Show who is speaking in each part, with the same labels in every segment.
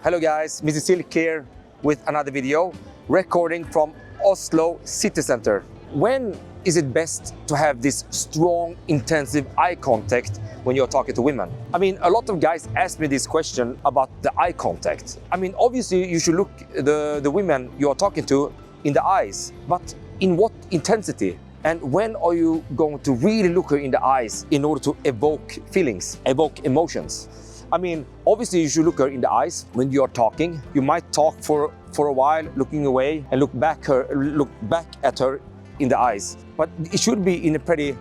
Speaker 1: Hello guys, Mr. Silk here with another video, recording from Oslo City Center. When is it best to have this strong, intensive eye contact when you're talking to women? I mean, a lot of guys ask me this question about the eye contact. I mean, obviously you should look the women you're talking to in the eyes, but in what intensity? And when are you going to really look her in the eyes in order to evoke feelings, evoke emotions? I mean, obviously you should look her in the eyes when you are talking. You might talk for a while, looking away, and look back at her in the eyes. But it should be in a pretty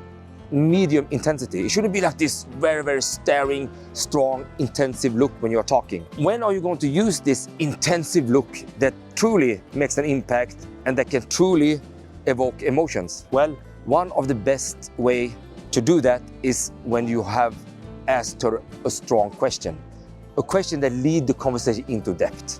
Speaker 1: medium intensity. It shouldn't be like this very, very staring, strong, intensive look when you're talking. When are you going to use this intensive look that truly makes an impact and that can truly evoke emotions? Well, one of the best way to do that is when you have asked her a strong question, a question that leads the conversation into depth.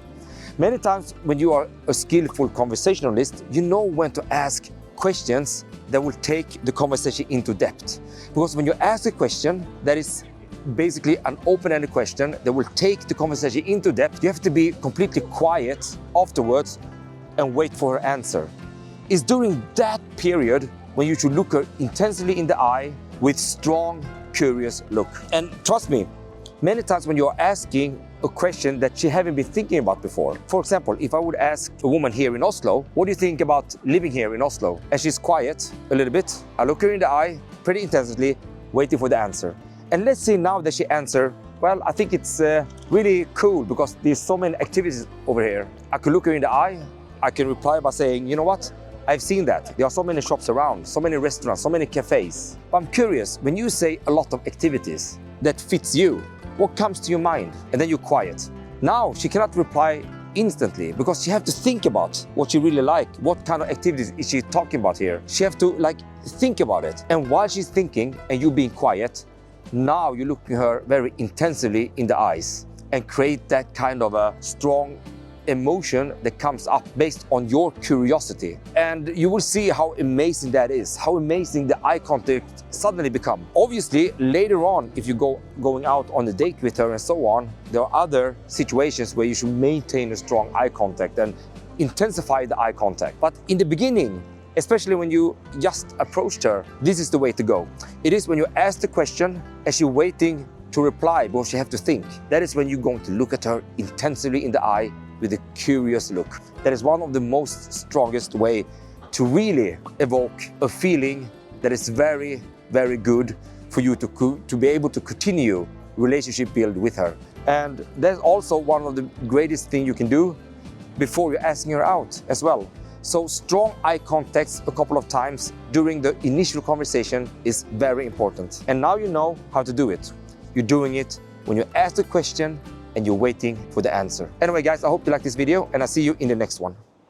Speaker 1: Many times when you are a skillful conversationalist, you know when to ask questions that will take the conversation into depth. Because when you ask a question that is basically an open-ended question that will take the conversation into depth, you have to be completely quiet afterwards and wait for her answer. It's during that period when you should look her intensely in the eye with strong, curious look. And trust me, many times when you're asking a question that she haven't been thinking about before. For example, if I would ask a woman here in Oslo, what do you think about living here in Oslo? And she's quiet a little bit. I look her in the eye pretty intensely, waiting for the answer. And let's say now that she answers, well, I think it's really cool because there's so many activities over here. I could look her in the eye. I can reply by saying, you know what? I've seen that. There are so many shops around, so many restaurants, so many cafes. But I'm curious, when you say a lot of activities that fits you, what comes to your mind? And then you're quiet. Now she cannot reply instantly because she has to think about what she really like. What kind of activities is she talking about here? She has to think about it. And while she's thinking and you being quiet, now you're looking her very intensively in the eyes and create that kind of a strong emotion that comes up based on your curiosity. And you will see how amazing that is, how amazing the eye contact suddenly become. Obviously, later on, if you going out on a date with her and so on, there are other situations where you should maintain a strong eye contact and intensify the eye contact. But in the beginning, especially when you just approached her, this is the way to go. It is when you ask the question and she's waiting to reply because she has to think. That is when you're going to look at her intensively in the eye with a curious look. That is one of the most strongest way to really evoke a feeling that is very, very good for you to be able to continue relationship build with her. And that's also one of the greatest thing you can do before you're asking her out as well. So strong eye contact a couple of times during the initial conversation is very important. And now you know how to do it. You're doing it when you ask the question and you're waiting for the answer. Anyway guys, I hope you like this video and I'll see you in the next one.